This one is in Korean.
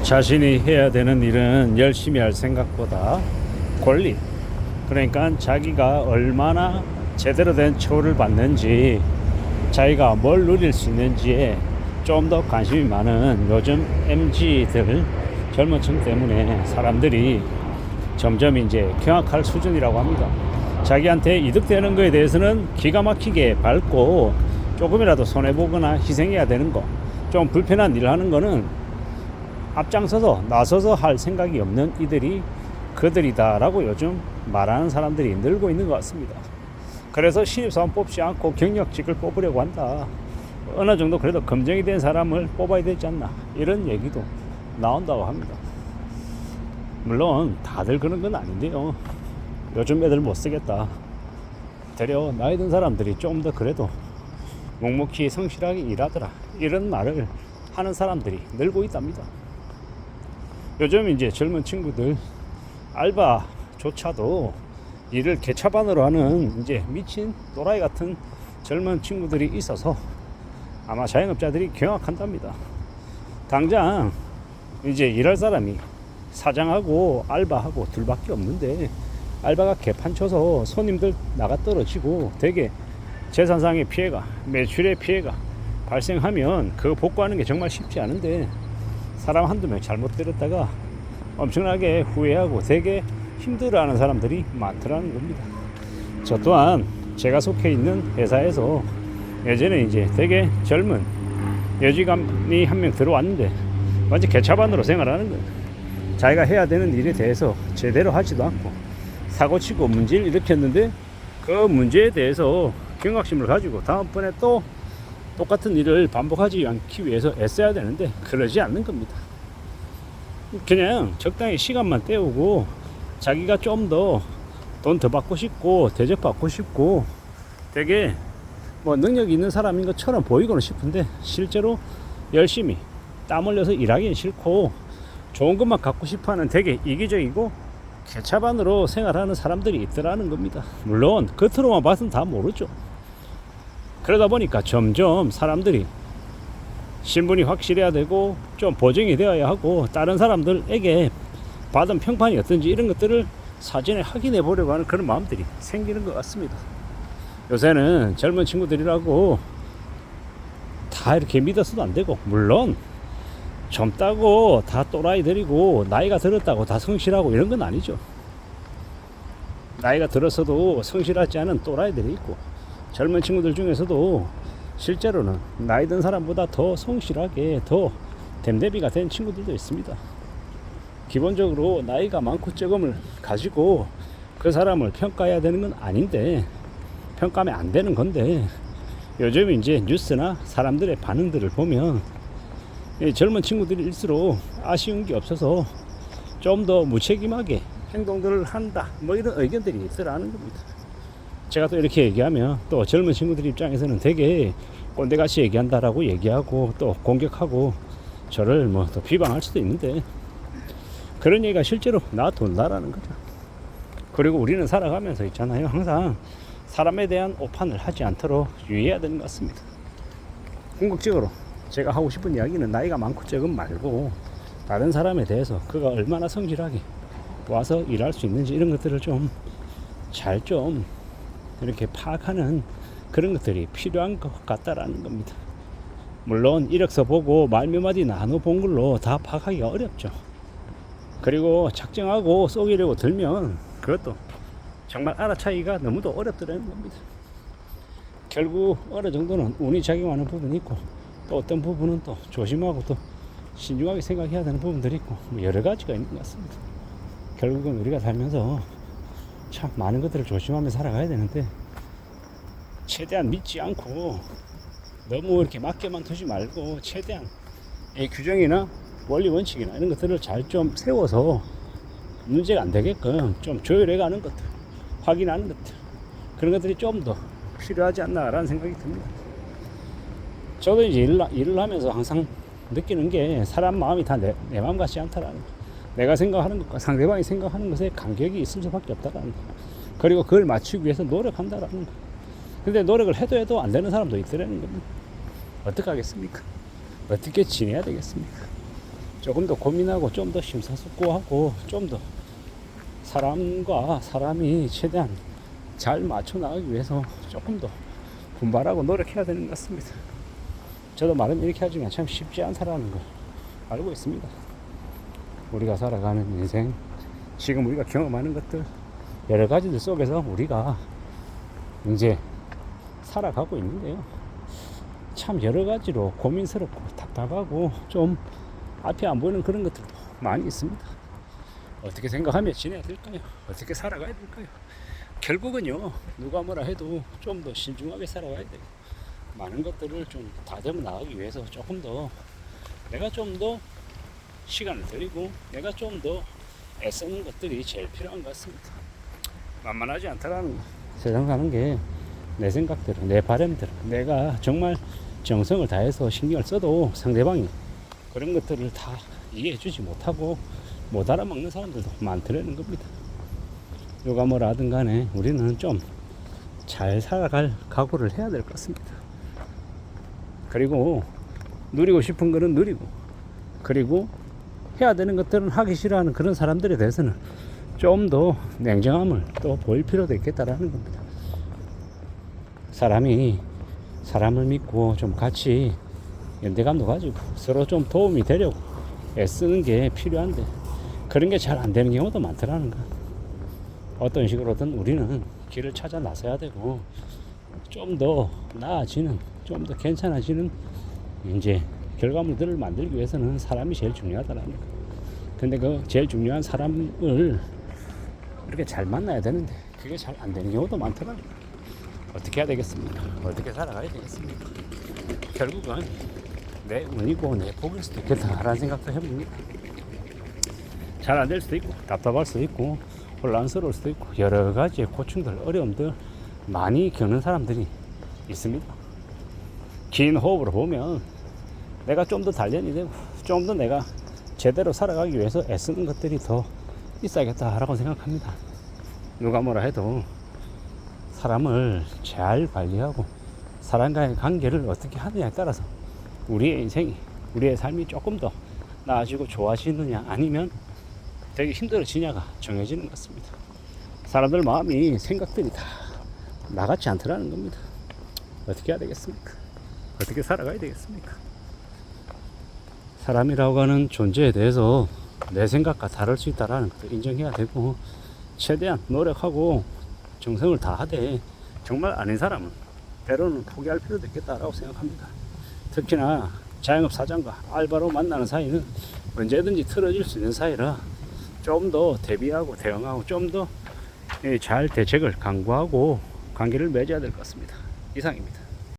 자신이 해야 되는 일은 열심히 할 생각보다 권리, 그러니까 자기가 얼마나 제대로 된 처우를 받는지, 자기가 뭘 누릴 수 있는지에 좀 더 관심이 많은 요즘 MZ들 젊은 층 때문에 사람들이 점점 이제 경악할 수준이라고 합니다. 자기한테 이득되는 거에 대해서는 기가 막히게 밟고, 조금이라도 손해보거나 희생해야 되는 거, 좀 불편한 일을 하는 거는 앞장서서 나서서 할 생각이 없는 이들이 그들이다라고 요즘 말하는 사람들이 늘고 있는 것 같습니다. 그래서 신입사원 뽑지 않고 경력직을 뽑으려고 한다. 어느 정도 그래도 검증이 된 사람을 뽑아야 되지 않나, 이런 얘기도 나온다고 합니다. 물론 다들 그런 건 아닌데요. 요즘 애들 못 쓰겠다, 되려 나이 든 사람들이 좀 더 그래도 묵묵히 성실하게 일하더라, 이런 말을 하는 사람들이 늘고 있답니다. 요즘 이제 젊은 친구들 알바조차도 일을 개차반으로 하는 이제 미친 또라이 같은 젊은 친구들이 있어서 아마 자영업자들이 경악한답니다. 당장 이제 일할 사람이 사장하고 알바하고 둘밖에 없는데, 알바가 개판쳐서 손님들 나가 떨어지고 되게 재산상의 피해가, 매출의 피해가 발생하면 그거 복구하는 게 정말 쉽지 않은데, 사람 한두 명 잘못 들었다가 엄청나게 후회하고 되게 힘들어하는 사람들이 많더라는 겁니다. 저 또한 제가 속해 있는 회사에서 예전에 이제 되게 젊은 여직원이 한 명 들어왔는데 완전 개차반으로 생활하는 거예요. 자기가 해야 되는 일에 대해서 제대로 하지도 않고 사고치고 문제를 일으켰는데, 그 문제에 대해서 경각심을 가지고 다음번에 또 똑같은 일을 반복하지 않기 위해서 애써야 되는데 그러지 않는 겁니다. 그냥 적당히 시간만 때우고 자기가 좀 더 돈 더 받고 싶고 대접받고 싶고 되게 뭐 능력이 있는 사람인 것처럼 보이고는 싶은데, 실제로 열심히 땀 흘려서 일하기는 싫고 좋은 것만 갖고 싶어하는 되게 이기적이고 개차반으로 생활하는 사람들이 있더라는 겁니다. 물론 겉으로만 봐서는 다 모르죠. 그러다 보니까 점점 사람들이 신분이 확실해야 되고 좀 보정이 되어야 하고 다른 사람들에게 받은 평판이 어떤지 이런 것들을 사전에 확인해 보려고 하는 그런 마음들이 생기는 것 같습니다. 요새는 젊은 친구들이라고 다 이렇게 믿어서도 안 되고, 물론 젊다고 다 또라이들이고 나이가 들었다고 다 성실하고 이런 건 아니죠. 나이가 들어서도 성실하지 않은 또라이들이 있고, 젊은 친구들 중에서도 실제로는 나이 든 사람보다 더 성실하게 더 댐대비가 된 친구들도 있습니다. 기본적으로 나이가 많고 적음을 가지고 그 사람을 평가해야 되는 건 아닌데, 평가하면 안 되는 건데, 요즘 이제 뉴스나 사람들의 반응들을 보면 젊은 친구들일수록 아쉬운 게 없어서 좀 더 무책임하게 행동들을 한다, 뭐 이런 의견들이 있더라는 겁니다. 제가 또 이렇게 얘기하면 또 젊은 친구들 입장에서는 되게 꼰대같이 얘기한다라고 얘기하고 또 공격하고 저를 뭐 또 비방할 수도 있는데, 그런 얘기가 실제로 나돈다라는 거죠. 그리고 우리는 살아가면서 있잖아요, 항상 사람에 대한 오판을 하지 않도록 유의해야 되는 것 같습니다. 궁극적으로 제가 하고 싶은 이야기는 나이가 많고 적은 말고, 다른 사람에 대해서 그가 얼마나 성실하게 와서 일할 수 있는지 이런 것들을 좀 잘 좀 이렇게 파악하는 그런 것들이 필요한 것 같다라는 겁니다. 물론 이력서 보고 말 몇 마디 나눠본 걸로 다 파악하기가 어렵죠. 그리고 작정하고 쏘기려고 들면 그것도 정말 알아차기가 너무도 어렵더라는 겁니다. 결국 어느 정도는 운이 작용하는 부분이 있고, 또 어떤 부분은 또 조심하고 또 신중하게 생각해야 되는 부분들이 있고, 뭐 여러 가지가 있는 것 같습니다. 결국은 우리가 살면서 참 많은 것들을 조심하며 살아가야 되는데, 최대한 믿지 않고 너무 이렇게 맡겨만 두지 말고 최대한 이 규정이나 원리 원칙이나 이런 것들을 잘 좀 세워서 문제가 안 되게끔 좀 조율해 가는 것들, 확인하는 것들, 그런 것들이 좀 더 필요하지 않나라는 생각이 듭니다. 저도 이제 일을 하면서 항상 느끼는 게, 사람 마음이 다 내 마음 같지 않다라는 거. 내가 생각하는 것과 상대방이 생각하는 것에 간격이 있을 수밖에 없다라는 거. 그리고 그걸 맞추기 위해서 노력한다라는 거. 근데 노력을 해도 안 되는 사람도 있더라는 겁니다. 어떻게 하겠습니까? 어떻게 지내야 되겠습니까? 조금 더 고민하고 좀 더 심사숙고하고 좀 더 사람과 사람이 최대한 잘 맞춰 나가기 위해서 조금 더 분발하고 노력해야 되는 것 같습니다. 저도 말은 이렇게 하지만 참 쉽지 않다라는 걸 알고 있습니다. 우리가 살아가는 인생, 지금 우리가 경험하는 것들, 여러 가지들 속에서 우리가 이제 살아가고 있는데요. 참 여러 가지로 고민스럽고 답답하고 좀 앞이 안 보이는 그런 것들도 많이 있습니다. 어떻게 생각하며 지내야 될까요? 어떻게 살아가야 될까요? 결국은요, 누가 뭐라 해도 좀 더 신중하게 살아가야 돼요. 많은 것들을 좀 다듬어 나가기 위해서 조금 더 내가 좀 더 시간을 들이고 내가 좀 더 애쓰는 것들이 제일 필요한 것 같습니다. 만만하지 않다라는 거. 세상 사는 게 내 생각대로, 내 바람대로, 내가 정말 정성을 다해서 신경을 써도 상대방이 그런 것들을 다 이해해주지 못하고 못 알아먹는 사람들도 많더라는 겁니다. 누가 뭐라 하든 간에 우리는 좀 잘 살아갈 각오를 해야 될 것 같습니다. 그리고 누리고 싶은 거는 누리고, 그리고 해야 되는 것들은 하기 싫어하는 그런 사람들에 대해서는 좀 더 냉정함을 또 보일 필요도 있겠다라는 겁니다. 사람이 사람을 믿고 좀 같이 연대감도 가지고 서로 좀 도움이 되려고 애쓰는 게 필요한데 그런 게 잘 안 되는 경우도 많더라는 거. 어떤 식으로든 우리는 길을 찾아 나서야 되고 좀 더 나아지는, 좀 더 괜찮아지는 이제 결과물들을 만들기 위해서는 사람이 제일 중요하다라는 거. 근데 그 제일 중요한 사람을 이렇게 잘 만나야 되는데 그게 잘 안 되는 경우도 많더라는 거. 어떻게 해야 되겠습니까? 어떻게 살아가야 되겠습니까? 결국은 내 운이고 내 복일 수도 있겠다라는 생각도 해봅니다. 잘 안 될 수도 있고 답답할 수도 있고 혼란스러울 수도 있고 여러 가지의 고충들, 어려움들 많이 겪는 사람들이 있습니다. 긴 호흡으로 보면 내가 좀 더 단련이 되고 좀 더 내가 제대로 살아가기 위해서 애쓰는 것들이 더 있어야겠다라고 생각합니다. 누가 뭐라 해도 사람을 잘 관리하고 사람과의 관계를 어떻게 하느냐에 따라서 우리의 인생이, 우리의 삶이 조금 더 나아지고 좋아지느냐 아니면 되게 힘들어지냐가 정해지는 것 같습니다. 사람들 마음이, 생각들이 다 나같지 않더라는 겁니다. 어떻게 해야 되겠습니까? 어떻게 살아가야 되겠습니까? 사람이라고 하는 존재에 대해서 내 생각과 다를 수 있다는 것도 인정해야 되고 최대한 노력하고 정성을 다하되 정말 아닌 사람은 때로는 포기할 필요도 있겠다라고 생각합니다. 특히나 자영업 사장과 알바로 만나는 사이는 언제든지 틀어질 수 있는 사이라 좀 더 대비하고 대응하고 좀 더 잘 대책을 강구하고 관계를 맺어야 될 것 같습니다. 이상입니다.